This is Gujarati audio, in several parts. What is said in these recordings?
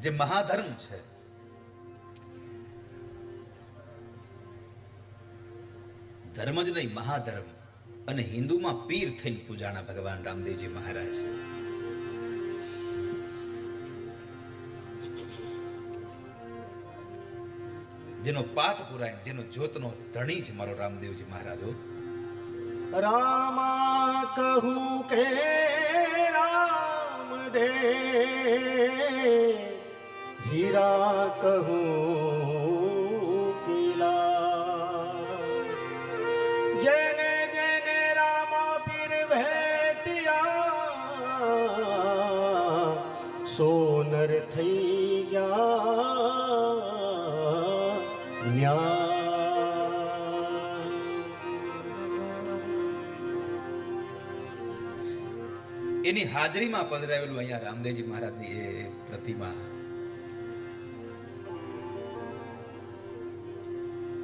જે મહાધર્મ છે, ધર્મ જ નહીં મહાધર્મ, અને હિન્દુમાં પીર થઈને પૂજાણા ભગવાન રામદેવજી મહારાજ. જેનો પાઠ પુરાય, જેનો જ્યોતનો ધણી છે મારો રામદેવજી મહારાજો. રામા કહું કે રામ દે, હીરા કહું કિલા, જેને જેને રામા પીર ભેટિયા, સોનર થઈ ગયા ન્યા. એની હાજરીમાં પધરાવેલું અહીંયા રામદેવજી મહારાજની એ પ્રતિમા.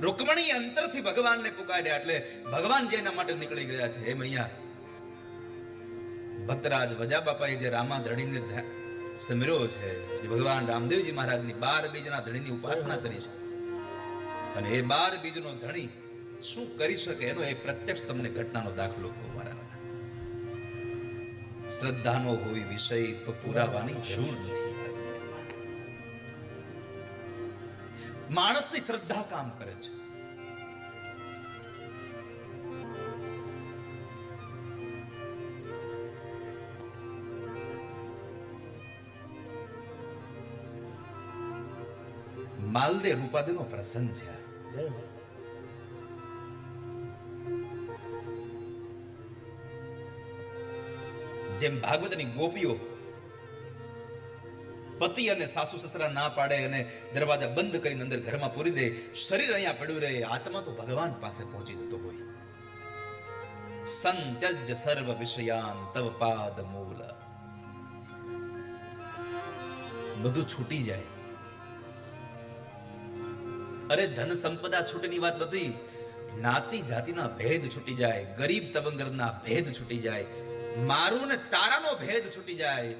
રૂકમણી અંતરથી ભગવાનને પુકાર્યા એટલે ભગવાન જે એના માટે નીકળી ગયા છે. એમ અહીંયા ભક્તરાજ વજા બાપાએ જે રામા ધણીને સમીર્યો છે, જે ભગવાન રામદેવજી મહારાજની 12 બીજના ધણીની ઉપાસના કરી છે, અને એ 12 બીજનો ધણી શું કરી શકે એનો એ પ્રત્યક્ષ તમને ઘટનાનો દાખલો કહું મારા. શ્રદ્ધાનો હોય વિષય તો પુરાવાની જરૂર નથી. માણસની શ્રદ્ધા કામ કરે છે. માલદે રૂપાદેનો પ્રસંગ છે. જેમ ભાગવતની ગોપીઓ પતિ અને સાસુ સસરા ના પાડે અને દરવાજા બંધ કરીને અંદર ઘરમાં પૂરી દે, શરીર અહીંયા પડ્યું રહે, આત્મા તો ભગવાન પાસે પહોંચી જતો હોય. સંત્યજ સર્વ વિષયાન તવ પાદ મૂલ, બધું છૂટી જાય. અરે ધન સંપદા છૂટની વાત નથી, જ્ઞાતિ જાતિના ભેદ છૂટી જાય, ગરીબ તબંગરના ભેદ છૂટી જાય, મારું ને તારાનો ભેદ છૂટી જાય.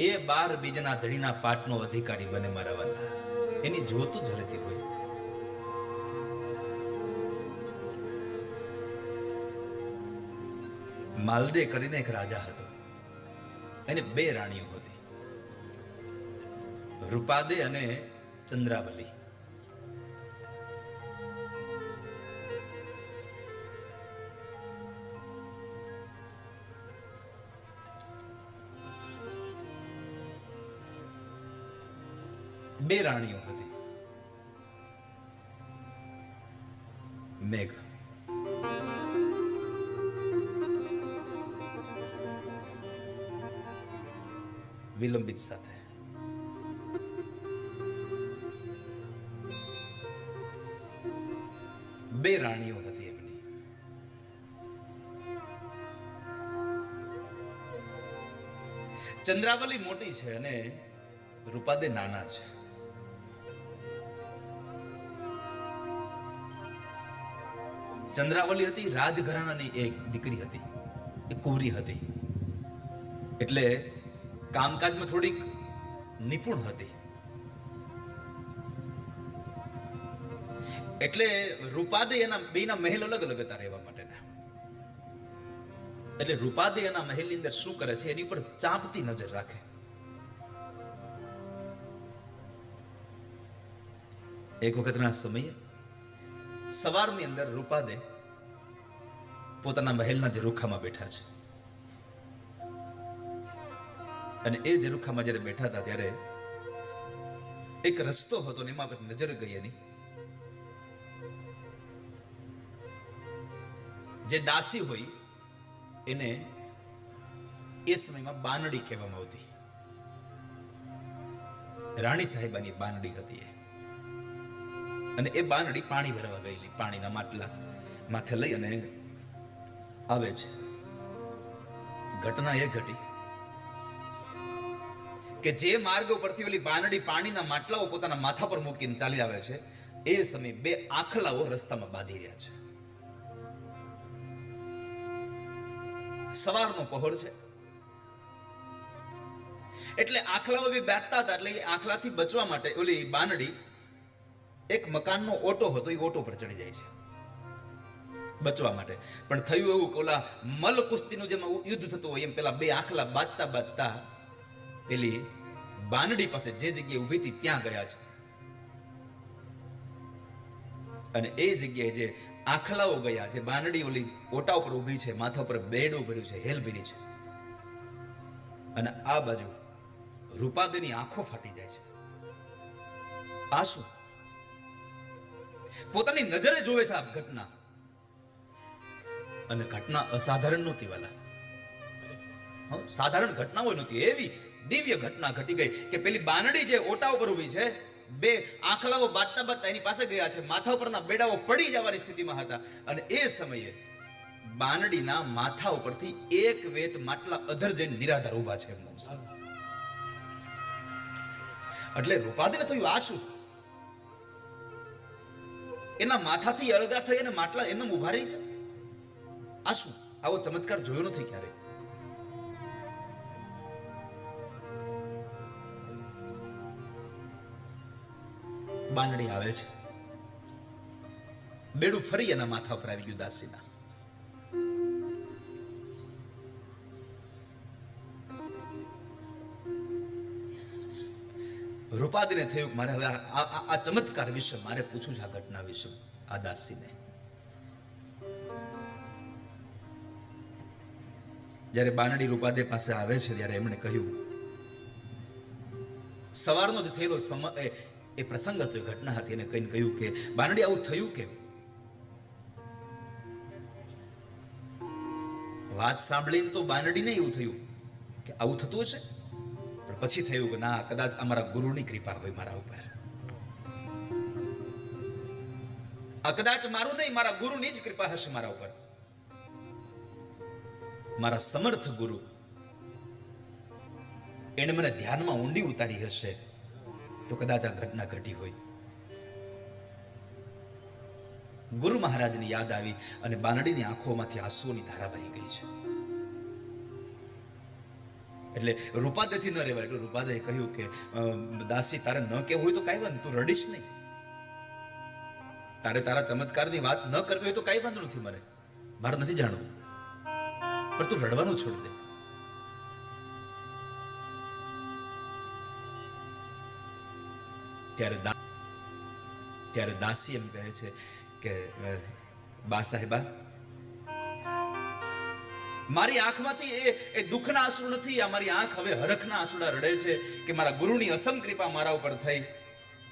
એ 12 બીજના ધણીના પાટનો અધિકારી બને મારા વાલા. એની જોતું જ રહેતી હોય. માલદે કરીને એક રાજા હતો, એને 2 રાણીઓ હતી, રૂપાદે અને ચંદ્રાવલી. બે રાણીઓ હતી. મેઘ વિલંબિત સાથે. બે રાણીઓ હતી એમની. ચંદ્રાવલી મોટી છે અને રૂપાદે નાના છે. ચંદ્રાવલી હતી રાજઘરાણાની એક દીકરી હતી, એ કુંવરી હતી, એટલે કામકાજમાં થોડીક નિપુણ હતી. એટલે રૂપાદે એના બેના મહેલ અલગ અલગ હતા રહેવા માટેના. એટલે રૂપાદે એના મહેલની અંદર શું કરે છે એની ઉપર ચાંપતી નજર રાખે. એક વખતના સમયે સવારની અંદર રૂપાદે પોતાના મહેલના ઝરૂખામાં બેઠા છે, અને એ ઝરૂખામાં જ્યારે બેઠા હતા ત્યારે એક રસ્તો હતો ને એમાં નજર ગઈ એની. જે દાસી હોય એને એ સમયમાં બાનડી કહેવામાં આવતી. રાણી સાહેબાની બાનડી હતી એ, અને એ બાનડી પાણી ભરવા ગયેલી, પાણીના માટલા માથે લઈ અને આવે છે. ઘટના એ ઘટી કે જે માર્ગ ઉપરથી ઓલી બાનડી પાણીના માટલાઓ પોતાના માથા પર મૂકીને ચાલી આવે છે, એ સમયે 2 આખલાઓ રસ્તામાં બાંધી રહ્યા છે. સવારનો પહોર છે એટલે આખલાઓ બી બાંધતા હતા. એટલે એ આખલાથી બચવા માટે ઓલી બાનડી એક મકાનનો ઓટો હતો, એ ઓટો પર ચડી જાય છે બચવા માટે. પણ થયું એવું કે ઓલા મલ કુસ્તીનું જેમ યુદ્ધ થતું હોય એમ પેલા બે આખલા બાંધતા બાંધતા પેલી બાનડી પાસે જે જગ્યાએ ઊભી હતી ત્યાં ગયા છે. અને એ જગ્યાએ જે આખલાઓ ગયા, જે બાનડી ઓલી ઓટા ઉપર ઊભી છે, માથા ઉપર બેડું ભર્યું છે, હેલ ભરી છે, અને આ બાજુ રૂપાદેની આંખો ફાટી જાય છે. આ શું? પોતાની નજરે જોવે છે આ ઘટના, અને ઘટના અસાધારણ નહોતી વાલા. સાધારણ ઘટનાઓ નહોતી, એવી દિવ્ય ઘટના ઘટી ગઈ કે પેલી બાનડી જે ઓટા ઉપર ઊભી છે, બે આંખલાઓ બાંધતા બાંધતા એની પાસે ગયા છે, માથા ઉપરના બેડાઓ પડી જવાની સ્થિતિમાં હતા. અને એ સમયે બાનડીના માથા ઉપરથી એક વેત માટલા અધર જઈને નિરાધાર ઊભા છે એમનો. એટલે રૂપાદીને થયું આ શું? એના માથાથી અળગા થઈ અને માટલા એમને ઊભા રહી છે. આ શું? આવો ચમત્કાર જોયો નથી ક્યારે. બાનડી આવે છે, બેડું ફરી એના માથા ઉપર આવી ગયું દાસીના. રૂપાદીને થયું મારે હવે આ ચમત્કાર વિશે મારે પૂછવું છે, આ ઘટના વિશે આ દાસીને. જ્યારે બાનડી રૂપાદે પાસે આવે છે ત્યારે એમણે કહ્યું, સવારનો જ થયેલો સમય એ પ્રસંગ હતો, એ ઘટના હતી. એને કહીને કહ્યું કે બાનડી આવું થયું કેમ? વાત સાંભળીને તો બાનડીને એવું થયું કે આવું થતું હશે, પણ પછી થયું કે ના, કદાચ અમારા ગુરુની કૃપા હોય મારા ઉપર. આ કદાચ મારું નહીં, મારા ગુરુની જ કૃપા હશે મારા ઉપર. મારા સમર્થ ગુરુ એને મને ધ્યાનમાં ઊંડી ઉતારી હશે, તો કદાચ આ ઘટના ઘટી હોય. ગુરુ મહારાજની યાદ આવી અને બાનડીની આંખોમાંથી આંસુઓની ધારા વહી ગઈ છે. એટલે રૂપાદેથી ન રહેવાય. એટલે રૂપાદેએ કહ્યું કે દાસી, તારે ન કહેવું હોય તો કાંઈ વાંધો, તું રડીશ નહીં. તારે તારા ચમત્કારની વાત ન કરવી હોય તો કાંઈ વાંધો નથી, મારે નથી જાણવું, પણ તું રડવાનું છોડ દે. ત્યારે દાસી એમ કહે છે કે બા સાહેબા, મારી આંખમાંથી એ દુઃખના આંસુ નથી, આ મારી આંખ હવે હરખના આંસુડા રડે છે કે મારા ગુરુની અસમ કૃપા મારા ઉપર થઈ.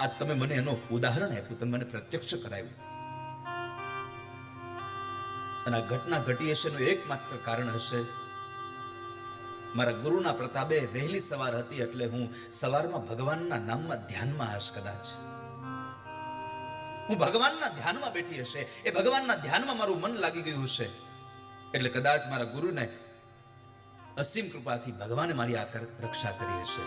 આ તમે મને એનો ઉદાહરણ આપ્યું, તમે મને પ્રત્યક્ષ કરાવ્યું. અને આ ઘટના ઘટી હશે એનું એકમાત્ર કારણ હશે મારા ગુરુના પ્રતાપે વહેલી સવાર હતી, એટલે હું સવારમાં ભગવાનના નામમાં ધ્યાનમાં હશ. કદાચ હું ભગવાનના ધ્યાનમાં બેઠી હશે, એ ભગવાનના ધ્યાનમાં મારું મન લાગી ગયું હશે, એટલે કદાચ મારા ગુરુને અસીમ કૃપાથી ભગવાને મારી આ રક્ષા કરી હશે.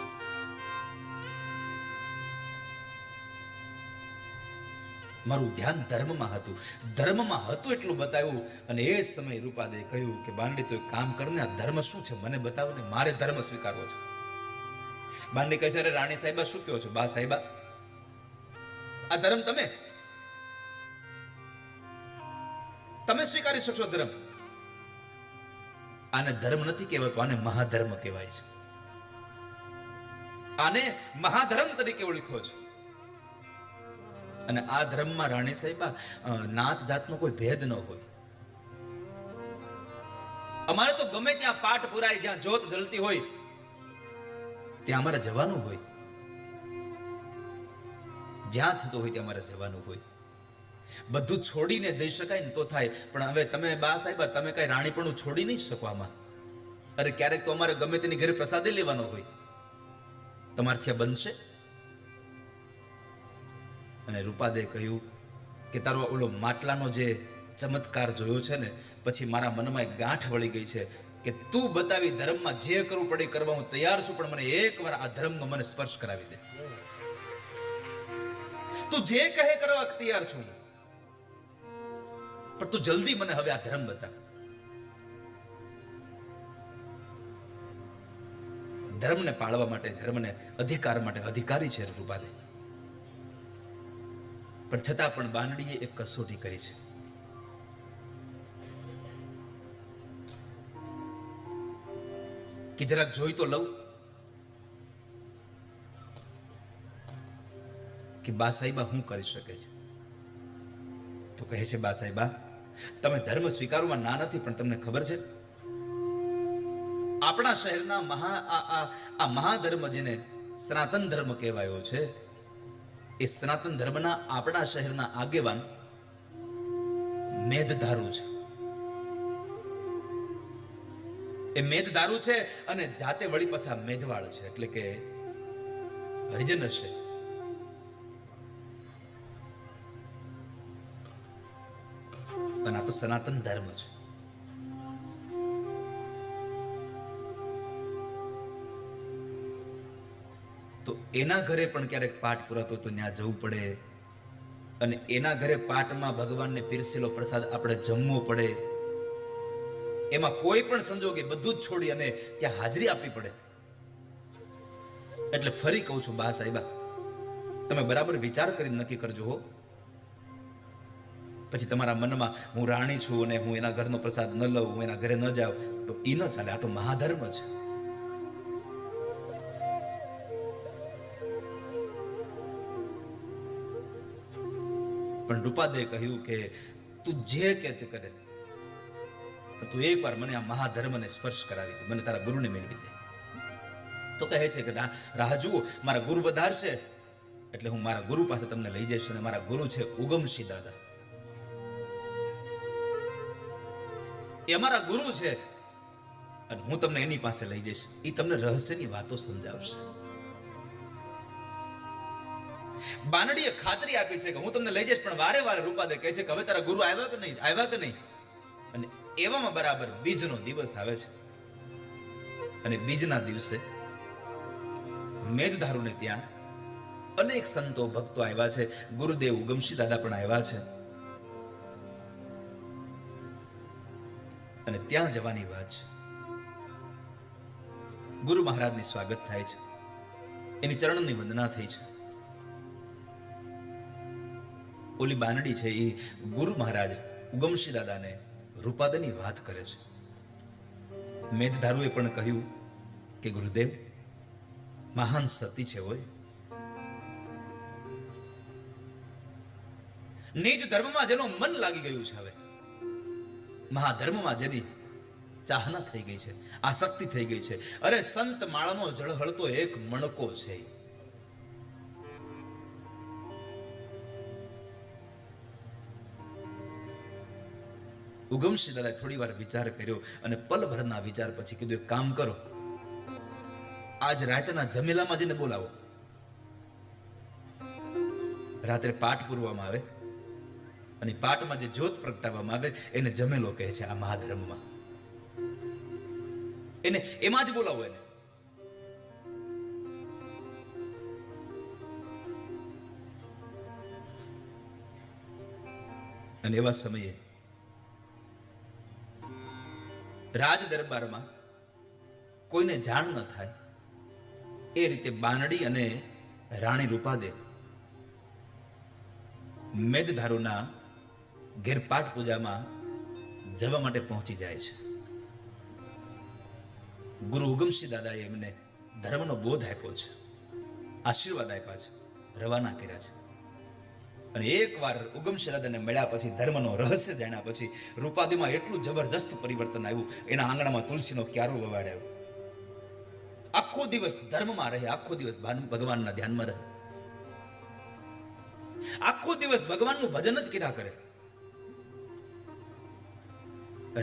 મારું ધ્યાન ધર્મમાં હતું, ધર્મમાં હતું એટલું બતાવ્યું. અને એ સમયે રૂપાદે કહ્યું કે બાનડી, તો એક કામ કરને, આ ધર્મ શું છે મને બતાવો ને, મારે ધર્મ સ્વીકારવો છે. બાનડી કહે છે, અરે રાણી સાહેબા શું કહો છો? બા સાહેબા, આ ધર્મ તમે સ્વીકારી શકશો ધર્મ? આને ધર્મ નથી કહેવાતો, આને મહાધર્મ કહેવાય છે. આને મહાધર્મ તરીકે ઓળખો છો. અને આ ધર્મમાં રાણી સાહેબા નાત જાતનો કોઈ ભેદ ન હોય. અમારે તો ગમે ત્યાં પાઠ પુરાય, જ્યાં જ્યોત જલતી હોય ત્યાં અમારે જવાનું હોય, જ્યાં થતો હોય ત્યાં અમારે જવાનું હોય. બધું છોડીને જઈ શકાય ને તો થાય, પણ હવે તમે બા સાહેબા, તમે કઈ રાણીપણું છોડી નહીં શકો આમાં. અરે ક્યારેક તો અમારે ગમે તેની ઘરે પ્રસાદી લેવાનો હોય, તમારથી આ બનશે? અને રૂપાદે કહ્યું કે તારો ઓલો માટલાનો જે ચમત્કાર જોયો છે ને, પછી મારા મનમાં એક ગાંઠ વળી ગઈ છે કે તું બતાવી ધર્મમાં જે કરવું પડે કરવા હું તૈયાર છું, પણ મને એકવાર આ ધર્મનો મને સ્પર્શ કરાવી દે. તું જે કહે કરવા તૈયાર છું, પણ તું જલ્દી મને હવે આ ધર્મ બતા. ધર્મને પાળવા માટે, ધર્મને અધિકાર માટે અધિકારી છે રૂપાદે. પણ છતાં પણ બાનડીએ એક કસોટી કરી છે. કે જરાક જોઈ તો લઉં કે બા સાહેબા શું કરી શકે છે. તો કહે છે, બા સાહેબા તમે ધર્મ સ્વીકારવામાં ના નથી, પણ તમને ખબર છે આપણા શહેરના મહાધર્મ જેને સનાતન ધર્મ કહેવાયો છે, એ સનાતન ધર્મના આપણા શહેરના આગેવાન મેઘધારુ છે. એ મેઘધારુ છે અને જાતે વળી પાછા મેઘવાળ છે, એટલે કે હરિજન હશે. અને આ તો સનાતન ધર્મ છે. તો એના ઘરે પણ ક્યારેક પાઠ પુરાતો તો ત્યાં જવું પડે, અને એના ઘરે પાઠમાં ભગવાનને પીરસેલો પ્રસાદ આપણે જમવો પડે. એમાં કોઈ પણ સંજોગે બધું જ છોડી અને ત્યાં હાજરી આપવી પડે. એટલે ફરી કહું છું બા સાહેબા, તમે બરાબર વિચાર કરીને નક્કી કરજો હો. પછી તમારા મનમાં હું રાણી છું અને હું એના ઘરનો પ્રસાદ ન લઉં, હું એના ઘરે ન જાઉં, તો એ ન ચાલે. આ તો મહાધર્મ છે. પણ રૂપાદેએ કહ્યું કે તું જે કે તે કરે, પણ તું એકવાર મને આ મહાધર્મને સ્પર્શ કરાવી દે, મને તારા ગુરુને મેળવી દે. તો કહે છે કે રાહ જુઓ, મારા ગુરુ વધારશે એટલે હું મારા ગુરુ પાસે તમને લઈ જઈશ. અને મારા ગુરુ છે ઉગમસિંહ દાદા, એ અમારા ગુરુ છે, અને હું તમને એની પાસે લઈ જઈશ. એ તમને રહસ્યની વાતો સમજાવશે. બાનડીએ ખાતરી આપી છે કે હું તમને લઈ જઈશ, પણ વારે વારે રૂપાદે કહે છે કે હવે તારા ગુરુ આવ્યા કે નહીં. અને એવામાં બરાબર બીજનો દિવસ આવે છે, અને બીજના દિવસે મેઘધારુને ત્યાં અનેક સંતો ભક્તો આવ્યા છે. ગુરુદેવ ઉગમસિંહ દાદા પણ આવ્યા છે. અને ત્યાં જવાની વાત છે. ગુરુ મહારાજની સ્વાગત થાય છે, એની ચરણની વંદના થઈ છે. ઓલી બાનડી છે એ ગુરુ મહારાજ ઉગમસિંહ દાદાને રૂપાદાની વાત કરે છે. મેઘધારુએ પણ કહ્યું કે ગુરુદેવ મહાન સતી છે હોય, નિજ ધર્મમાં જેનું મન લાગી ગયું છે, હવે મહાધર્મમાં જેની ચાહના થઈ ગઈ છે, આસક્તિ થઈ ગઈ છે. અરે સંત માળાનો ઝળહળતો એક મણકો છે. ઉગમસિંહ દાદાએ થોડી વાર વિચાર કર્યો અને પલભરના વિચાર પછી કીધું, એક કામ કરો, આજ રાતના જમેલામાં જઈને બોલાવો. રાત્રે પાઠ પૂરવામાં આવે અને પાઠમાં જે જ્યોત પ્રગટાવવામાં આવે એને જમેલો કહે છે. આ મહાધર્મમાં એને એમાં જ બોલાવો. એને અને એવા સમયે રાજ દરબારમાં કોઈને જાણ ન થાય એ રીતે બાનડી અને રાણી રૂપાદે મેઘધારુના ઘેર પાઠ પૂજામાં જવા માટે પહોંચી જાય છે. ગુરુ ઉગમસિંહ દાદાએ એમને ધર્મનો બોધ આપ્યો છે, આશીર્વાદ આપ્યા છે, રવાના કર્યા છે. અને એકવાર ઉગમસિંહ દાદાને મળ્યા પછી, ધર્મનો રહસ્ય જાણ્યા પછી રૂપાદીમાં એટલું જબરજસ્ત પરિવર્તન આવ્યું. એના આંગણામાં તુલસીનો ક્યારો વવાડ્યો. આખો દિવસ ધર્મમાં રહે, આખો દિવસ ભગવાનના ધ્યાનમાં રહે, આખો દિવસ ભગવાનનું ભજન જ કર્યા કરે.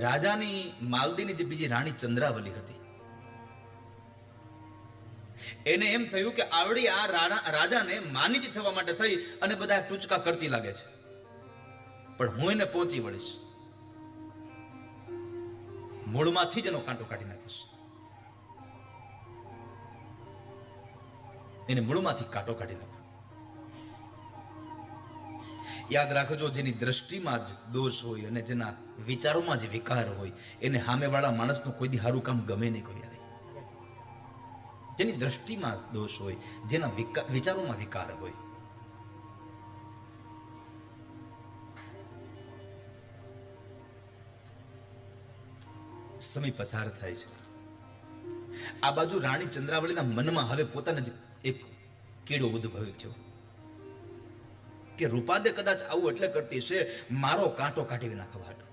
રાજાની માલદીની જે બીજી રાણી ચંદ્રાવલી હતી, એને એમ થયું કે આવડી આ રાજાને માનીતી થવા માટે થઈ અને બધા ટૂચકા કરતી લાગે છે, પણ હું એને પહોંચી વળીશ, મૂળમાંથી જ એનો કાંટો કાઢી નાખીશ. એને મૂળમાંથી કાંટો કાઢી નાખો. યાદ રાખજો, જેની દ્રષ્ટિમાં જ દોષ હોય અને જેના વિચારોમાં જ વિકાર હોય, એને સામેવાળા માણસનું કોઈ દી સારું કામ ગમે નહીં. કોઈ જેની દ્રષ્ટિમાં દોષ હોય, જેના વિચારોમાં વિકાર હોય. સમય પસાર થાય છે. આ બાજુ રાણી ચંદ્રાવલીના મનમાં હવે પોતાને જ એક કીડો ઉદ્ભવ્યો થયો કે રૂપાદે કદાચ આવું એટલે કરતી છે મારો કાંટો કાઢી નાખવા હાટુ,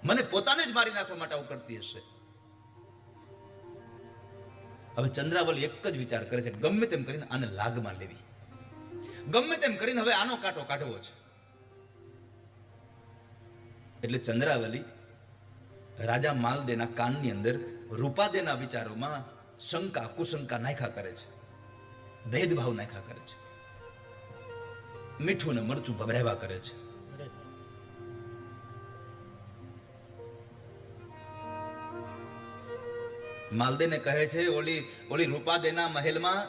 મને પોતાને જ મારી નાખવા માટે આવું કરતી હશે. હવે ચંદ્રાવલી એક જ વિચાર કરે છે, ગમે તેમ કરીને આને લાગમાં લેવી, ગમે તેમ કરીને હવે આનો કાંટો કાઢવો છે. એટલે ચંદ્રાવલી રાજા માલદેના કાનની અંદર રૂપાદેના વિચારોમાં શંકા કુશંકા નાખ્યા કરે છે, ભેદભાવ નાખ્યા કરે છે, મીઠું ને મરચું ભભરાવ્યા કરે છે. માલદેને કહે છે ઓલી રૂપાદેના મહેલમાં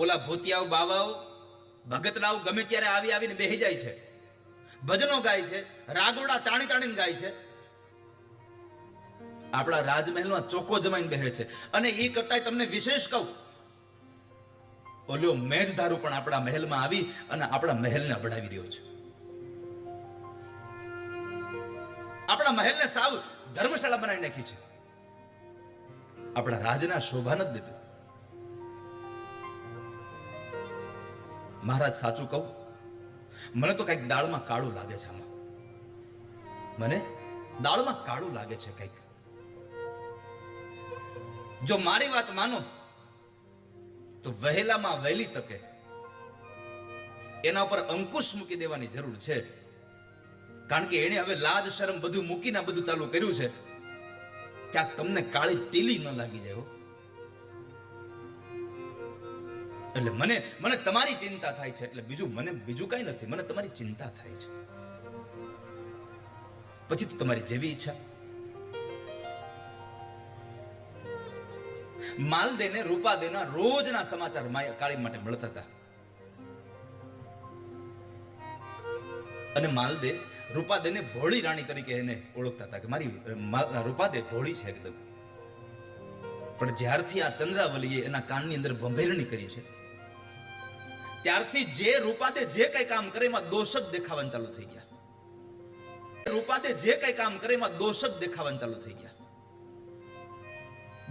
ઓલા ભૂતિયાઓ બાવાઓ ભગતરાવ ગમે ત્યારે આવીને બેહી જાય છે, ભજનો ગાય છે, રાગોડા તાણીને ગાય છે, આપણા રાજમહેલમાં ચોખ્ખો જમાઈને બેહે છે. અને એ કરતા તમને વિશેષ કહું, ઓલ્યો મેજધારું પણ આપણા મહેલમાં આવી અને આપણા મહેલને અબડાવી રહ્યો છે. આપણા મહેલને સાવ ધર્મશાળા બનાવી નાખી છે, આપણા રાજના શોભા નથી દેતું. મહારાજ સાચું કહું, મને તો કઈક દાળમાં કાળું લાગે છે, આમાં મને દાળમાં કાળું લાગે છે કઈક. જો મારી વાત માનો તો વહેલામાં વહેલી તકે એના ઉપર અંકુશ મૂકી દેવાની જરૂર છે. કારણ કે એને હવે લાજ શરમ બધું મૂકીને બધું ચાલુ કર્યું છે. ક્યાંક તમને કાળી ટીલી ન લાગી જાય. એટલે મને તમારી ચિંતા થાય છે. એટલે બીજું કઈ નથી, મને તમારી ચિંતા થાય છે. પછી તો તમારી જેવી ઈચ્છા. માલદેને રૂપાદેના રોજના સમાચાર કાળી માટે મળતા હતા. અને માલદે રૂપાદેને ભોળી રાણી તરીકે એને ઓળખતા હતા કે મારી રૂપાદે ભોળી છે એકદમ. પણ જ્યારથી આ ચંદ્રાવલીએ એના કાનની અંદર ભંભેરણી કરી છે, ત્યારથી જે રૂપાદે જે કઈ કામ કરે એમાં દોષ જ દેખાવાનું ચાલુ થઈ ગયા. રૂપાદે જે કઈ કામ કરે એમાં દોષ જ દેખાવાનું ચાલુ થઈ ગયા.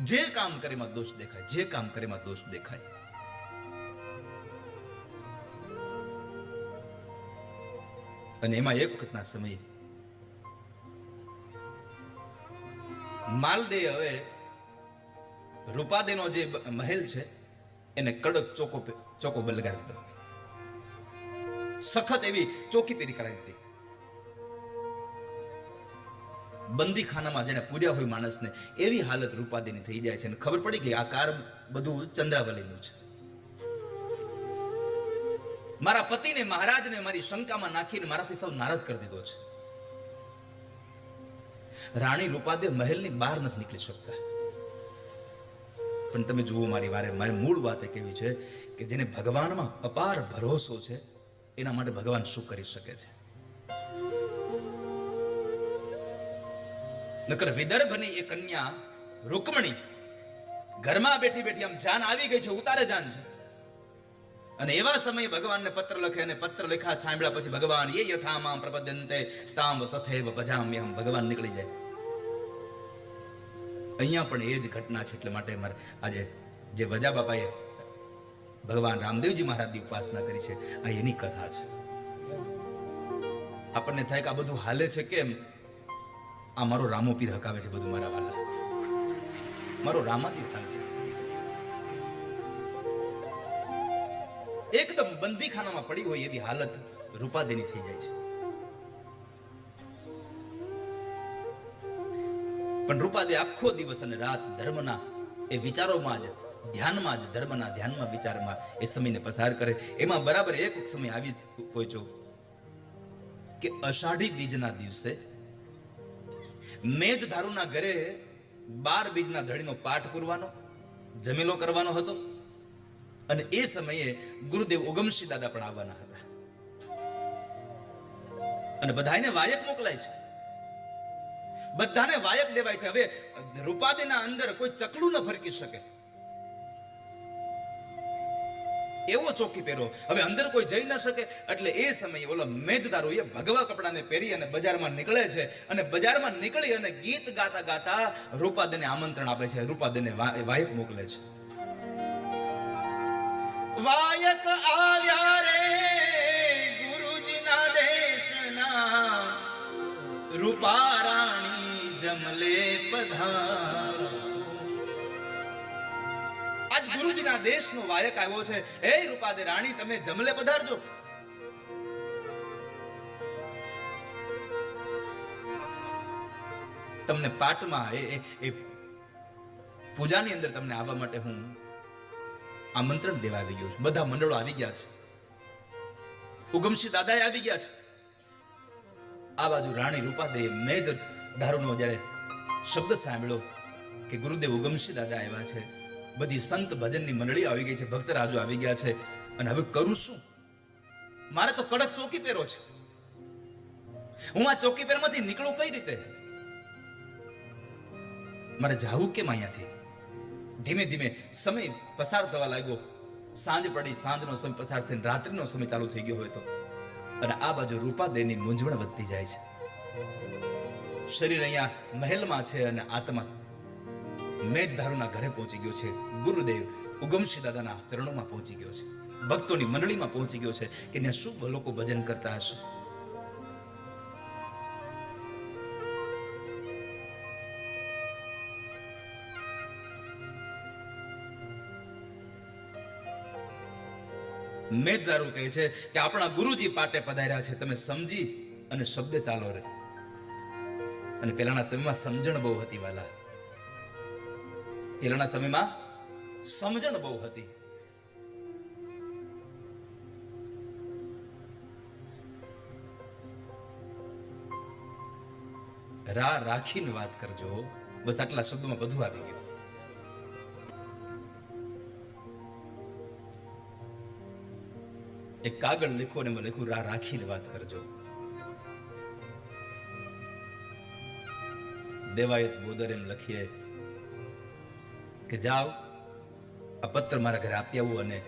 જે કામ કરે એમાં દોષ દેખાય, જે કામ કરે એમાં દોષ દેખાય. અને એમાં એક વખતના સમયે માલદે હવે રૂપાદેનો જે મહેલ છે એને કડક ચોકો લગાડી દીધો. સખત એવી ચોકી પેરી કરાવી દીધી. બંદીખાનામાં જેને પૂર્યા હોય માણસને એવી હાલત રૂપાદેની થઈ જાય છે. અને ખબર પડી ગઈ આ કાર બધું ચંદ્રાવલીનું છે. મારા પતિને મહારાજને મારી શંકામાં નાખીને મારાથી સૌ નારાજ કરી દીધો છે. રાણી રૂપાદે મહેલની બહાર નથી નીકળી શકતા. પણ તમે જુઓ, મારી મૂળ વાત એ કેવી છે કે જેને ભગવાનમાં અપાર ભરોસો છે એના માટે ભગવાન શું કરી શકે છે. નકર વિદર્ભની એ કન્યા રૂકમણી ઘરમાં બેઠી બેઠી આમ જાન આવી ગઈ છે, ઉતારે જાન છે. અને એવા સમયે ભગવાનને પત્ર લખે, અને પત્ર લખા સાંભળ્યા પછી ભગવાન એ યથામામ પ્રપદ્યન્તેસ્તામ તથૈવ ભજામ્યહમ, ભગવાન નીકળી જાય. અહીંયા પણ એ જ ઘટના છે. એટલે માટે મારે આજે જે વજા બાપાએ ભગવાન રામદેવજી મહારાજની ઉપાસના કરી છે, આ એની કથા છે. આપણને થાય કે આ બધું હાલે છે કેમ? આ મારો રામો પીર હકાવે છે બધું. મારા વાલા, મારો રામાદીપ હાલ છે. એકદમ બંદીખાનામાં પડી હોય એવી હાલત રૂપાદેની થઈ જાય છે. પણ રૂપાદે આખો દિવસ અને રાત ધર્મના એ વિચારોમાં જ, ધ્યાનમાં જ, ધર્મના ધ્યાનમાં, વિચારમાં એ સમયને પસાર કરે. એમાં બરાબર એક સમય આવી પહોંચ્યો કે અષાઢી બીજના દિવસે મેઘધારુના ઘરે 12 બીજના ધડીનો પાઠ પૂરવાનો, જમેલો કરવાનો હતો. અને એ સમયે ગુરુદેવ ઉગમસિંહ દાદા પણ આવવાના હતા. અને બધાને વાયક મોકલાય છે, બધાને વાયક દેવાય છે. હવે રૂપાદેના અંદર કોઈ ચકલું ન ફરકી શકે, એવો ચોકી પહેરો. હવે અંદર કોઈ જઈ ન શકે એટલે એ સમયે ઓલો મેદદારો એ ભગવા કપડાને પહેરી અને બજારમાં નીકળે છે. અને બજારમાં નીકળી અને ગીત ગાતા ગાતા રૂપાદેને આમંત્રણ આપે છે. રૂપાદેને વાયક મોકલે છે. વાયક આવ્યા રે ગુરુજીના દેશના, રૂપા રાણી જમલે પધારો. આજ ગુરુજીના દેશનો વાયક આવ્યો છે. હે રૂપાદે રાણી, તમે જમલે પધારજો. તમને પાટમાં એ પૂજાની અંદર તમને આવવા માટે હું આમંત્રણ દેવા આવી ગયો છું. બધા મંડળો આવી ગયા છે. ઉગમસિંહ દાદાએ આવી ગયા છે. આ બાજુ રાણી રૂપાદે મેદ ધારુનો જ્યારે શબ્દ સાંભળ્યો કે ગુરુદેવ ઉગમસિંહ દાદા આવ્યા છે, બધી સંત ભજનની મંડળી આવી ગઈ છે, ભક્તરાજો આવી ગયા છે, અને હવે કરું શું? મારે તો કડક ચોકી પહેરો છે. હું આ ચોકી પહેરમાંથી નીકળું કઈ રીતે? મારે જાવું કેમ અહીંયાથી? ધીમે ધીમે સમય પસાર થવા લાગ્યો. સાંજ પડી, સાંજનો સમય પસાર થઈને રાત્રિનો સમય ચાલુ થઈ ગયો હોય તો, અને આ બાજુ રૂપાદેની મૂંઝવણ વધતી જાય છે. શરીર અહીંયા મહેલમાં છે અને આત્મા મેઘધારુના ઘરે પહોંચી ગયો છે. ગુરુદેવ ઉગમસિંહ દાદાના ચરણોમાં પહોંચી ગયો છે. ભક્તોની મંડળીમાં પહોંચી ગયો છે કે ત્યાં શું લોકો ભજન કરતા હશે. મેઘધારુ કહે છે કે આપણા ગુરુજી પાટે પધાર્યા છે, તમે સમજી અને શબ્દ ચાલો રે. અને પેલાના સમયમાં સમજણ બહુ હતી વાલા. પેલાના સમયમાં સમજણ બહુ હતી. રાખીને વાત કરજો. બસ આટલા શબ્દોમાં બધું આવી ગયું. એક કાગળ લીખો ને મેં લખ્યું રાખીને વાત કરજો. દેવાયત બોદર એમ લખીએ કે જાઓ આ પત્ર મારા ઘરે આપી આવું, અને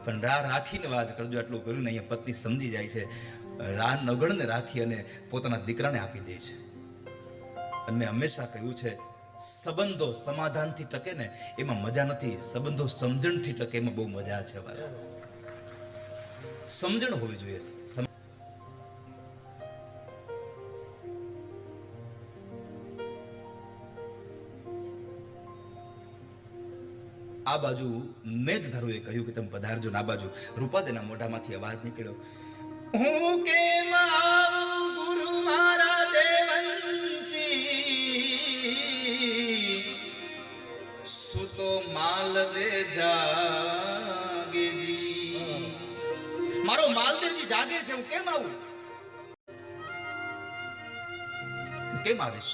પણ રાખીને વાત કરજો આટલું કર્યું ને અહીંયા પત્ની સમજી જાય છે. નગણને રાખી અને પોતાના દીકરાને આપી દે છે. અને મેં હંમેશા કહ્યું છે, સંબંધો સમાધાનથી ટકે ને એમાં મજા નથી, સંબંધો સમજણથી ટકે એમાં બહુ મજા છે. સમજણ હોવી જોઈએ. આ બાજુ મેઘધારુએ કહ્યું કે તમે પધારજો. આ બાજુ રૂપાદેના મોઢામાંથી અવાજ નીકળ્યો, હું કેમ આવું ગુરુ મારા દેવંચી, સુતો માલ દે જાગેજી. મારો માલદેવજી જાગે છે, હું કેમ આવું? કેમ આવીશ?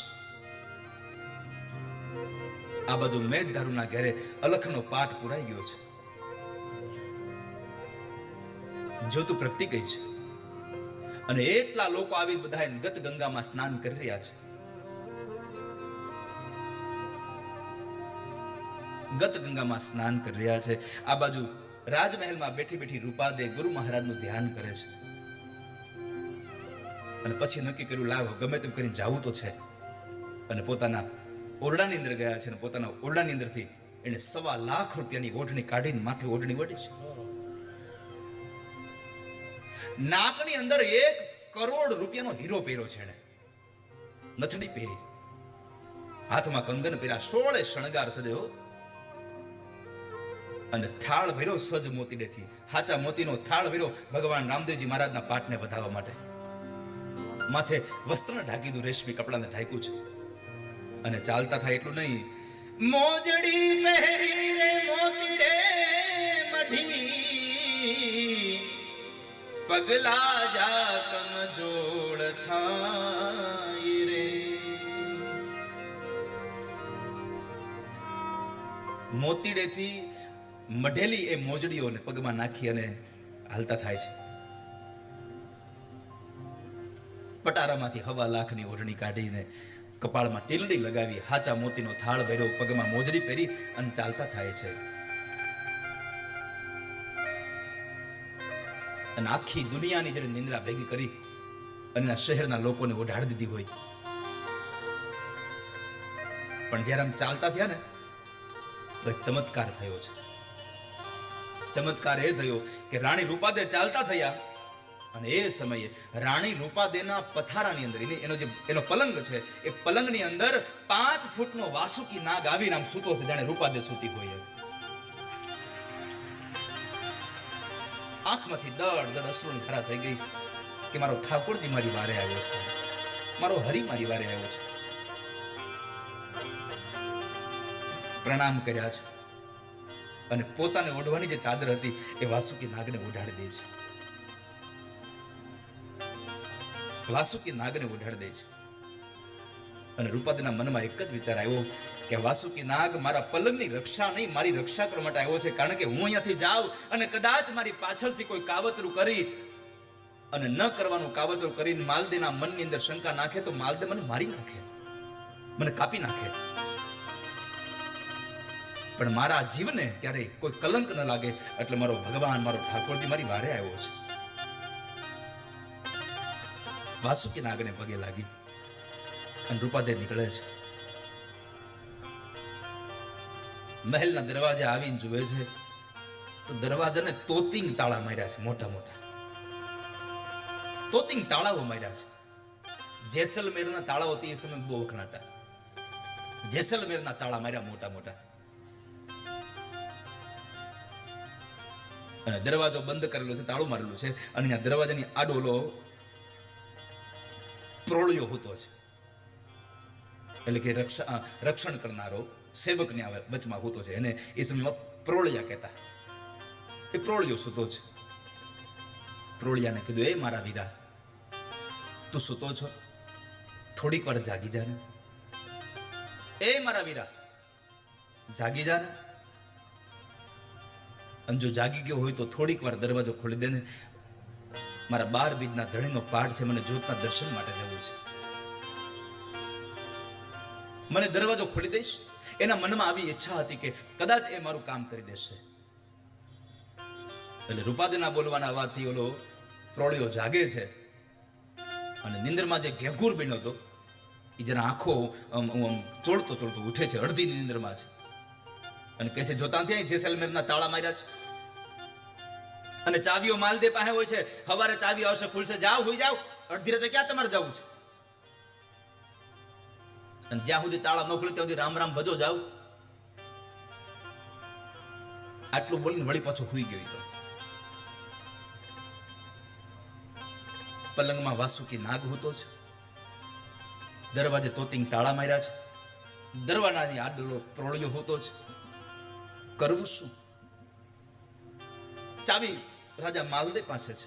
આ બાજુ મેઘધારુના ઘરે અલખનો પાઠ પુરાઈ ગયો છે. જ્યોતું પ્રગટી ગઈ છે અને એટલા લોકો આવી બધા ગત ગંગામાં સ્નાન કરી રહ્યા છે. ગત ગંગામાં સ્નાન કરી રહ્યા છે. આ બાજુ રાજમહેલમાં બેઠી બેઠી રૂપાદે ગુરુ મહારાજનું ધ્યાન કરે છે. અને પછી નક્કી કર્યું, લાવ ગમે તેમ કરીને જાવું તો છે. અને પોતાના ઓરડાની અંદર ગયા છે. અને પોતાના ઓરડાની અંદરથી એને 1.25 લાખ રૂપિયાની ઓઢણી કાઢીને માથે ઓઢણી વળી છે. નાકની અંદર 1 કરોડ રૂપિયાનો હીરો પહેર્યો છે. એને નથડી પહેરી, હાથમાં કંગન પહેર્યા, 16 શણગાર સજ્યો, અને થાળ ભર્યો સજ મોતીડેથી. હાચા મોતીનો થાળ ભર્યો ભગવાન રામદેવજી મહારાજના પાઠને વધાવવા માટે. માથે વસ્ત્રને ઢાંકી દીધું, રેશમી કપડાને ઢાંક્યું છે. અને ચાલતા થાય એટલું નહીં, મોજડી પહેરી રે મોતીડે મઢી, પગલા જા કમજોડ થાય રે. મોતીડેથી મઢેલી એ મોજડીઓને પગમાં નાખી અને હાલતા થાય છે. પટારામાંથી 1.25 લાખની ઓઢણી કાઢીને કપાળમાં ટીલડી લગાવી, હાચા મોતીનો થાળ ભર્યો, પગમાં મોજડી પહેરી અને ચાલતા થાય છે. અને આખી દુનિયાની જેને નિંદ્રા ભેગી કરી અને શહેરના લોકોને ઓઢાડી દીધી હોય. પણ જ્યારે આમ ચાલતા થયા ને તો એક ચમત્કાર થયો છે. ચમત્કાર એ થયો કે રાણી રૂપાદે ચાલતા થયા અને એ સમયે રાણી રૂપાદેના પથારાની અંદર એનો પલંગ છે, એ પલંગની અંદર 5 ફૂટનો વાસુકી નાગ આવીને આમ સૂતો છે, જાણે રૂપાદે સૂતી હોય. આંખમાંથી દડ દડ અશ્રુની ધારા થઈ ગઈ કે મારો ઠાકોરજી મારી વારે આવ્યો છે, મારો હરિ મારી વારે આવ્યો છે. પ્રણામ કર્યા છે અને પોતાને ઓઢવાની જે ચાદર હતી એ વાસુકી નાગને ઓઢાડી દે છે. વાસુકી નાગને ઓઢાડી દે છે અને રૂપાદેના મનમાં એક જ વિચાર આવ્યો કે વાસુકી નાગ મારા પલંગની રક્ષા નહીં, મારી રક્ષા કરવા માટે આવ્યો છે. કારણ કે હું અહીંયાથી જાઉં અને કદાચ મારી પાછળથી કોઈ કાવતરું કરી અને ન કરવાનું કાવતરું કરીને માલદેના મનની અંદર શંકા નાખે તો માલદે મને મારી નાખે, મને કાપી નાખે. પણ મારા જીવને ક્યારેય કોઈ કલંક ન લાગે એટલે મારો ભગવાન, મારો ઠાકોરજી મારી વારે આવ્યો છે. વાસુકી નાગને પગે લાગી અને રૂપાદે નીકળે છે. મહેલના દરવાજે આવીને જુએ છે તો દરવાજાને તોતિંગ તાળા માર્યા છે, મોટા મોટા તોતિંગ તાળાઓ માર્યા છે. જેસલમેરના તાળાઓ તે સમય બહુ વખણાતા. જેસલમેરના તાળા માર્યા મોટા મોટા અને દરવાજો બંધ કરેલો છે, તાળું મારેલું છે અને અહીંયા દરવાજાની આડોલો પ્રોળિયો હોતો છે, એટલે કે રક્ષણ કરનારો સેવકને વચમાં હોતો છે, એને એ સમયમાં પ્રોળિયા કહેતા. એ પ્રોળિયો સૂતો છે. પ્રોળિયાને કીધું, એ મારા વીરા, તું સૂતો છો, થોડીક વાર જાગી જા ને. એ મારા વીરા, જાગી જા ને. અને જો જાગી ગયો હોય તો થોડીક વાર દરવાજો ખોલી દે ને. મારા 12 બીજના ધણીનો પાઠ છે, મને જ્યોતના દર્શન માટે જવું છે. મને દરવાજો ખોલી દઈશ. એના મનમાં આવી ઈચ્છા હતી કે કદાચ એ મારું કામ કરી દેશે. એટલે રૂપાદેના બોલવાના અવાજથી ઓલો પ્રોળિયો જાગે છે અને નિંદરમાં જે ઘેઘૂર બન્યો હતો એ જરા આંખો ચોળતો ચોળતો ઉઠે છે, અડધી નિંદરમાં છે અને કહે છે, જોતા ત્યાં જેસલમેરના તાળા માર્યા છે અને ચાવીઓ માલદે પાસે હોય છે. સવારે ચાવી આવશે, ખુલશે, જાઓ હોઈ જાઓ. અડધી રાતે ક્યાં તમારે જવું છે? અને જ્યાં સુધી તાળા ન ખુલે ત્યાં સુધી રામ રામ ભજો જાવ. આટલું બોલીને વળી પાછો હુઈ ગયો. તો પલંગમાં વાસુકી નાગ હોતો છે, દરવાજે તોતિંગ તાળા માર્યા છે, દરવાજાની આડોલો પ્રોળિયો હોતો છે. કરવું શું? ચાવી રાજા માલદે પાસે છે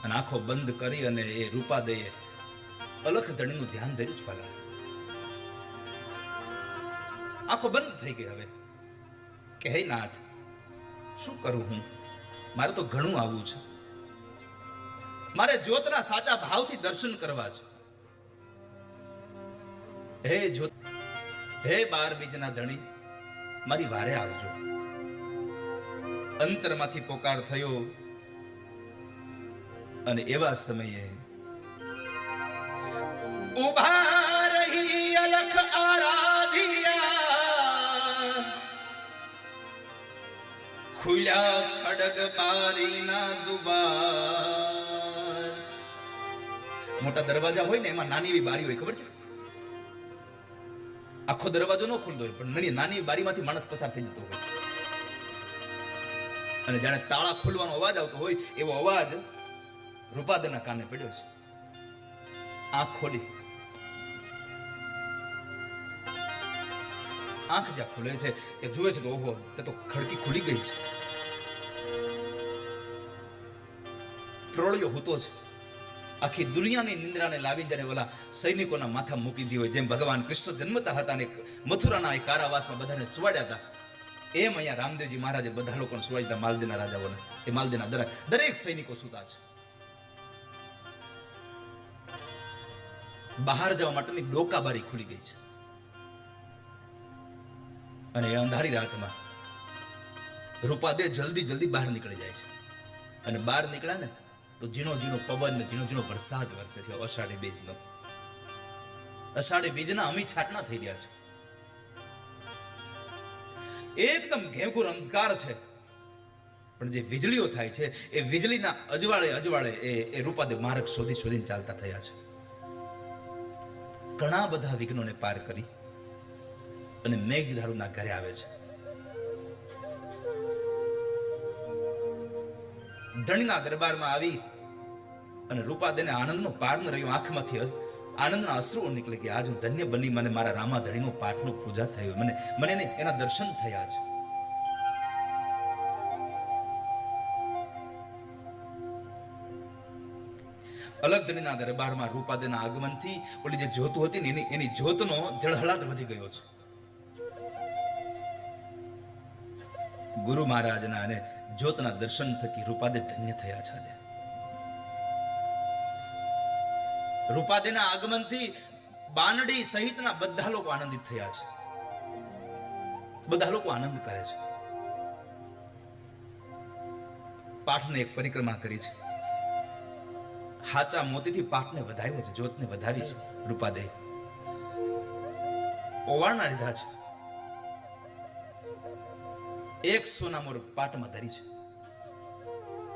અને આંખો બંધ કરી અને એ રૂપાદેએ અલખ ધણીનું ધ્યાન ધર્યું જ. પાલા આંખો બંધ થઈ ગઈ. હવે કે હે નાથ, શું કરું હું? મારે તો ઘણું આવવું છે. મારે જ્યોતના સાચા ભાવથી દર્શન કરવા છે. હે જ્યોત, હે 12 બીજના ધણી, મારી વારે આવજો. અંતરમાંથી પોકાર થયો અને એવા સમયે ઉભા રહી અલખ આરાધિયા, ખુલ્યા ખડગ બારીના દુબાર. મોટા દરવાજા હોય ને એમાં નાની એવી બારી હોય, ખબર છે? આખો દરવાજો ન ખુલતો હોય પણ નાની બારીમાંથી માણસ પસાર થઈ જતો હોય અને જાણે તાળા ખોલવાનો અવાજ આવતો હોય એવો અવાજ રૂપાદેના કાને પડ્યો છે. આંખ ખોલી, આંખ જ્યાં ખુલે છે તે જુએ છે તો ઓહો, તે તો ખડકી ખુલી ગઈ છે. પ્રોળિયો હોતો છે. આખી દુનિયાની નિંદ્રાને લાવીને જાણે ઓલા સૈનિકોના માથા મૂકી દી હોય, જેમ ભગવાન કૃષ્ણ જન્મતા હતા અને મથુરાના એ કારાવાસમાં બધાને સુવાડ્યા હતા, એમ અહીંયા રામદેવજી મહારાજે બધા લોકોને સુવાડી હતા. માલદેના રાજાઓને, એ માલદેના દરેક સૈનિકો સુતા છે. બહાર જવા માટેની ડોકાબારી ખુલી ગઈ છે અને એ અંધારી રાતમાં રૂપાદે જલ્દી જલ્દી બહાર નીકળી જાય છે અને બહાર નીકળ્યા ને તો ઝીણો ઝીણો પવન ને ઝીણો ઝીણો વરસાદ વરસે છે અષાઢી બીજનો. અષાઢી બીજના અમી છાટણા થઈ રહ્યા છે. એકદમ ઘેઘૂર અંધકાર છે, પણ જે વીજળીઓ થાય છે એ વીજળીના અજવાળે અજવાળે એ રૂપાદેવ માર્ગ શોધી શોધીને ચાલતા થયા છે. ઘણા બધા વિઘ્નોને પાર કરી અને મેઘધારુના ઘરે આવે છે. ધણીના દરબારમાં આવી અને રૂપાદેને આનંદનો પાર ન રહ્યો. આંખમાંથી આનંદના અશ્રુઓ નીકળી ગયા. આજ હું ધન્ય બની, મને મારા રામા ધણીનો પાઠનો પૂજા થયો, મને એના દર્શન થયા છે. અલગ ધણીના દરબારમાં રૂપાદેના આગમનથી ઓલી જે જ્યોત હતી ને એની જ્યોતનો જળહળાટ વધી ગયો છે. ગુરુ મહારાજના અને જ્યોતના દર્શન થકી રૂપાદે ધન્ય થયા છે. આજે રૂપાદેના આગમનથી બાનડી સહિતના બધા લોકો આનંદિત થયા છે. બધા લોકો આનંદ કરે છે. પાઠને એક પરિક્રમા કરી છે. હાચા મોતીથી પાઠને વધાવ્યો છે, જ્યોતને વધાવી છે. રૂપાદે ઓવાળના લીધા છે. એક સોનામોર પાટમાં ધરી છે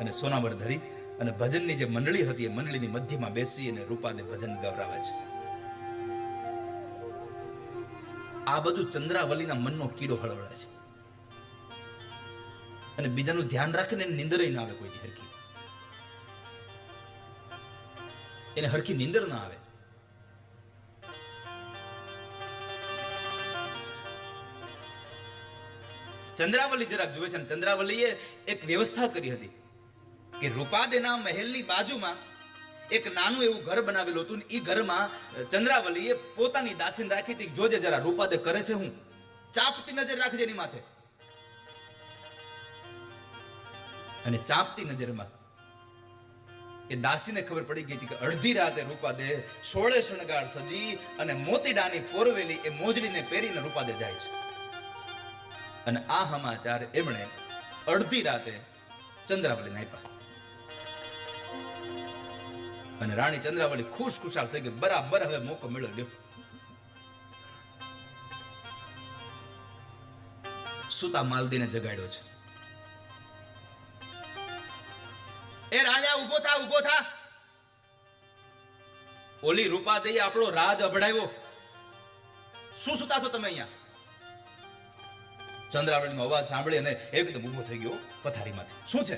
અને સોનામોર ધરી અને ભજનની જે મંડળી હતી એ મંડળીની મધ્યમાં બેસી અને રૂપાદે ભજન ગવરાવે છે. આ બધું ચંદ્રાવલીના મનનો કીડો હળવળે છે અને બીજાનું ધ્યાન રાખીને નીંદર ના આવે. કોઈ હરખી એને હરખી નીંદર ના આવે. ચંદ્રાવલી જરાક જોવે છે. ચંદ્રાવલીએ એક વ્યવસ્થા કરી હતી કે રૂપાદેના મહેલની બાજુમાં એક નાનું એવું ઘર બનાવેલું હતું. એ ઘરમાં ચંદ્રાવલીએ પોતાની દાસીને રાખી હતી. જોજે જરા રૂપાદે કરે છે હું, ચાપતી નજર રાખજે એની માથે. અને ચાપતી નજરમાં એ દાસીને ખબર પડી ગઈ હતી કે અડધી રાતે રૂપાદે 16 શણગાર સજી અને મોતીડાની પોરવેલી એ મોજડીને પહેરીને રૂપાદે જાય છે. અને આ સમાચાર એમણે અડધી રાતે ચંદ્રાવલીને આપ્યા. અને રાણી ચંદ્રાવલી ખુશ ખુશાલ થઈ ગઈ. બરાબર હવે મોકો મળ્યો લ્યો. સુતા માલદીને જગાડ્યો છે. એ રાજા ઉભો થા, ઉભો થા. ઓલી રૂપાદેએ આપણો રાજ અભડાવ્યો. શું સુતા છો તમે અહીંયા? ચંદ્રાવલીનો અવાજ સાંભળી અને એકદમ ઊભો થઈ ગયો પથારીમાંથી. શું છે?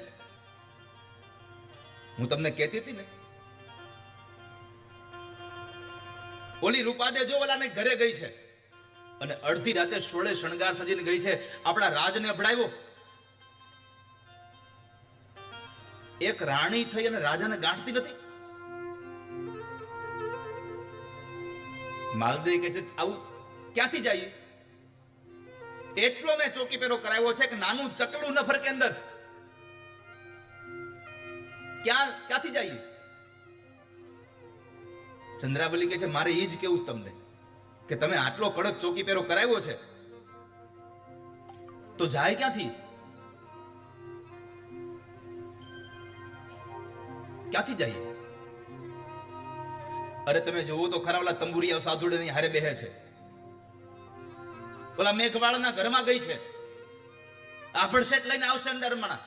હું તમને કહેતી હતી ને, ઓલી રૂપાદે જો ઓલાને ઘરે ગઈ છે અને અડધી રાતે 16 શણગાર સજીને ગઈ છે, આપણા રાજને અભડાવ્યો. એક રાણી થઈ અને રાજાને ગાંઠતી નથી. માલદે કહે છે આવું ક્યાંથી જાય? એટલો મેં ચોકી પેરો કરાવ્યો છે કે નાનું ચકલું ન ફરકે અંદર. ક્યાંથી જાય? ચંદ્રાવલી કહે છે મારે એ જ કેવું તમને કે તમે આટલો કડક ચોકી પેરો કરાવ્યો છે તો જાય ક્યાંથી? ક્યાંથી જાય? અરે તમે જોવો તો ખરા, ઓલા તંબુરિયા સાધુડાની હારે બેહે છે. ઓલા મેઘવાળાના ઘરમાં ગઈ છે. આભળ સેટ લઈને આવશે અંદરમણા.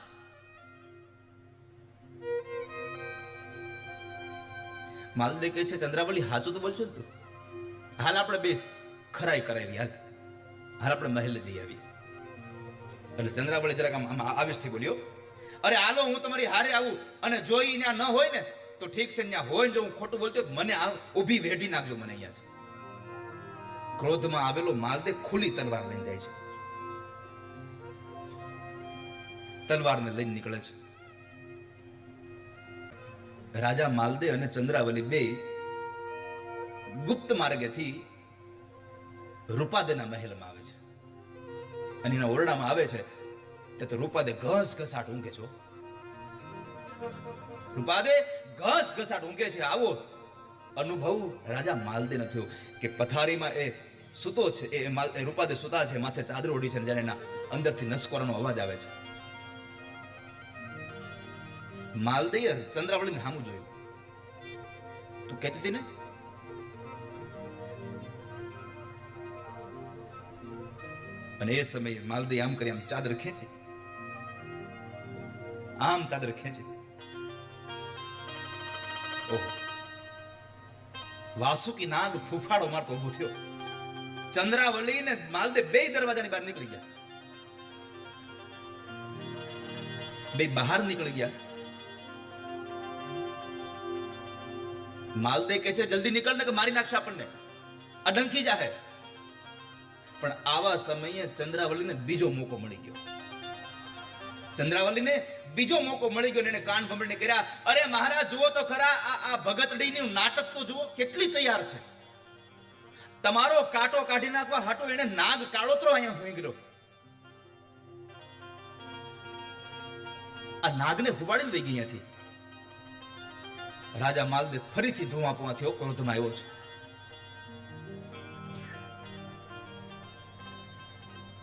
માલદે કહે છે ચંદ્રાવલી સાચું તો બોલছো ને તું? હાલ આપણે બે ખરાઈ કરાવી. હાલ આપણે મહેલ જઈ આવીએ. એટલે ચંદ્રાવલી જરાક આમ આવેશથી બોલ્યો, અરે હાલો હું તમારી હારે આવું અને જો ઈ ત્યાં ન હોય ને તો ઠીક છે, ત્યાં હોય જો હું ખોટું બોલતો મને ઊભી વેઢી નાખજો મને અહીંયા. ક્રોધમાં આવેલો માલદે ખુલ્લી તલવાર લઈને જાય છે. તલવારને લઈને નીકળે છે. રાજા માલદે અને ચંદ્રાવલી બે ગુપ્ત માર્ગેથી રૂપાદેના મહેલમાં આવે છે અને એના ઓરડામાં આવે છે તો રૂપાદે ઘસ ઘસાટ ઊંઘે છે. રૂપાદે ઘસ ઘસાટ ઊંઘે છે. આવો અનુભવ રાજા માલદે ન થયો કે પથારીમાં એ સૂતો છે, એ રૂપાદે સૂતા છે, માથે ચાદર ઓઢી છે, જ્યારે એના અંદરથી નસકોરાનો અવાજ આવે છે. માલદેય ચંદ્રાવળીને સામું જોયું. તું કહેતી હતી ને અને એ સમયે માલદેય આમ કરી આમ ચાદર ખેંચી, આમ ચાદર ખેંચી. ઓહો, વાસુકી નાગ ફૂફાડો મારતો ઉભો થયો. ચંદ્રાવલી ને માલદેવ બે દરવાજાની બહાર નીકળી ગયા. બે બહાર નીકળી ગયા. માલદેવ કહે છે જલ્દી નીકળ ને કે મારી નાખશે આપણને, અડંકી જાહે. પણ આવા સમયે ચંદ્રાવલીને બીજો મોકો મળી ગયો. ચંદ્રાવલીને બીજો મોકો મળી ગયો. એને કાન ભંભળીને કર્યા, અરે મહારાજ જુઓ તો ખરા, આ ભગતડીનું નાટક તો જુઓ, કેટલી તૈયાર છે. તમારો કાંટો કાઢી નાખવા હાટો એને નાગ કાળોતરો અહીંયા હુંગરો. આ નાગને હુવાડીને લઈ ગઈ અહીંયાથી. રાજા માલદેવ ફરીથી ધુમાપુઆ થયો, ક્રોધમાં આવ્યો છે.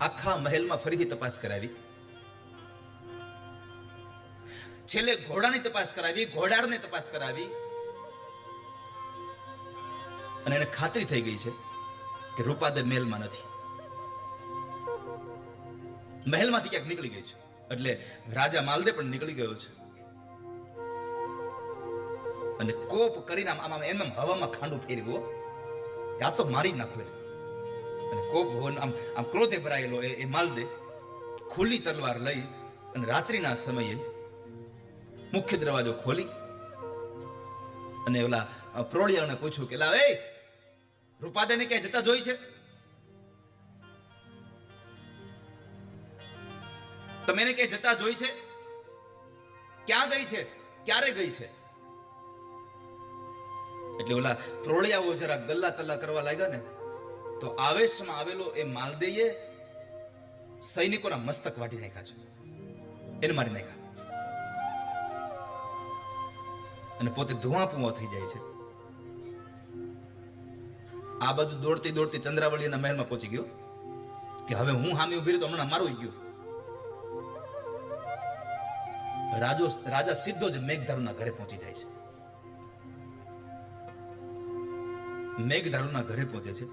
આખા મહેલમાં ફરીથી તપાસ કરાવી. છેલ્લે ઘોડાની તપાસ કરાવી, ઘોડાળને તપાસ કરાવી અને એને ખાતરી થઈ ગઈ છે કે રૂપાદેવ મહેલમાં નથી, મહેલમાંથી ક્યાંક નીકળી ગઈ છે. એટલે રાજા માલદેવ પણ નીકળી ગયો છે અને કોપ કરીને આમ એમ હવામાં ખાંડું ફેરવ્યો કે આ તો મારી નાખવે. અને કોપ આમ ક્રોધે ભરાયેલો એ માલદેવ ખુલ્લી તલવાર લઈ અને રાત્રિના સમયે મુખ્ય દરવાજો ખોલી અને ઓલા પ્રોળિયાને પૂછ્યું કે લાવ, એ રૂપાદેને ક્યાંય જતા જોઈ છે? તમે એને ક્યાંય જતા જોઈ છે? ક્યાં ગઈ છે? ક્યારે ગઈ છે? એટલે ઓલા પ્રોળિયાઓ જરા ગલ્લા તલ્લા કરવા લાગ્યા ને તો આવેશમાં આવેલો એ માલદેયે સૈનિકોના મસ્તક વાટી નાખ્યા છે, એને મારી નાખ્યા અને પોતે ધુઆપુઆ થઈ જાય છે. આ બાજુ દોડતી દોડતી ચંદ્રાવળીના મહેલમાં પહોંચી ગયો કે હવે હું હામી ઉભી રહી તો હમણાં મારું ગયું. રાજા સીધો જ મેઘધારુના ઘરે પહોંચી જાય છે. મેઘધારુના ઘરે પહોંચે છે.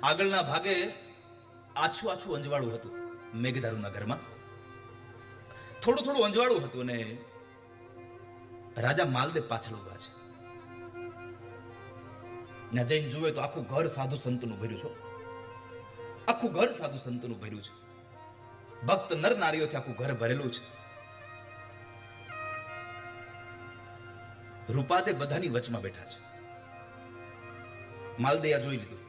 આગળના ભાગે આછું આછું અંજવાળું હતું. મેઘધારુના ઘરમાં થોડું થોડું અંજવાળું હતું અને રાજા માલદેવ પાછળ ઉભા છે. ત્યાં જઈને જુએ તો આખું ઘર સાધુ સંતનું ભર્યું છે. આખું ઘર સાધુ સંતનું ભર્યું છે. ભક્ત નર નારીઓથી આખું ઘર ભરેલું છે. રૂપાદેવ બધાની વચમાં બેઠા છે. માલદેયા જોઈ લીધું.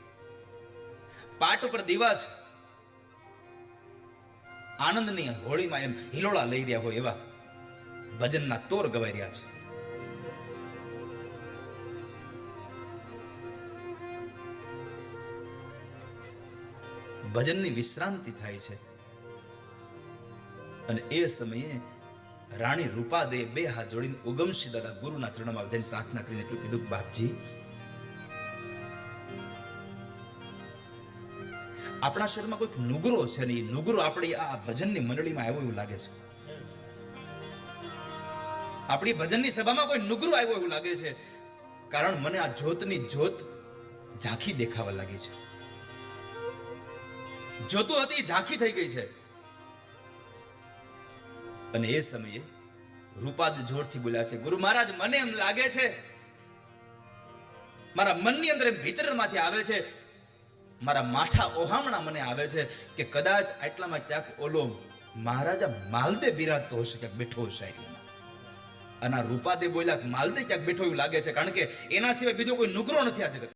પાટ ઉપર દીવા છે. આનંદની હોળીમાં એમ હિલોળા લઈ રહ્યા હોય એવા ભજનના તોર ગવાઈ રહ્યા છે. ભજનની વિશ્રાંતિ થાય છે અને એ સમયે રાણી રૂપાદેવ બે હાથ જોડીને ઉગમસિંહ દાદા ગુરુના ચરણમાં જઈને પ્રાર્થના કરીને એટલું કીધું, બાપજી આપણા શહેરમાં કોઈક નુગરો છે ને એ નુગરો આપણી આ ભજનની મંડળીમાં આવ્યો એવું લાગે છે. આપણી ભજનની સભામાં કોઈ નુગરો આવ્યો એવું લાગે છે. કારણ મને આ જ્યોતની જ્યોત ઝાંખી દેખાવા લાગી છે. જ્યોતો હતી ઝાંખી થઈ ગઈ છે. અને એ સમયે રૂપાદ જોરથી બોલ્યા છે, ગુરુ મહારાજ મને એમ લાગે છે, મારા મનની અંદર ભીતરમાંથી આવે છે, મારા માઠા ઓહામણા મને આવે છે કે કદાચ આટલામાં ક્યાંક ઓલો મહારાજા માલદેવ બિરાજતો હશે, ક્યાંક બેઠો હશે. અને આ રૂપાદેવ બોલ્યા માલદેવ ક્યાંક બેઠો એવું લાગે છે, કારણ કે એના સિવાય બીજો કોઈ નુગરો નથી આ જગત.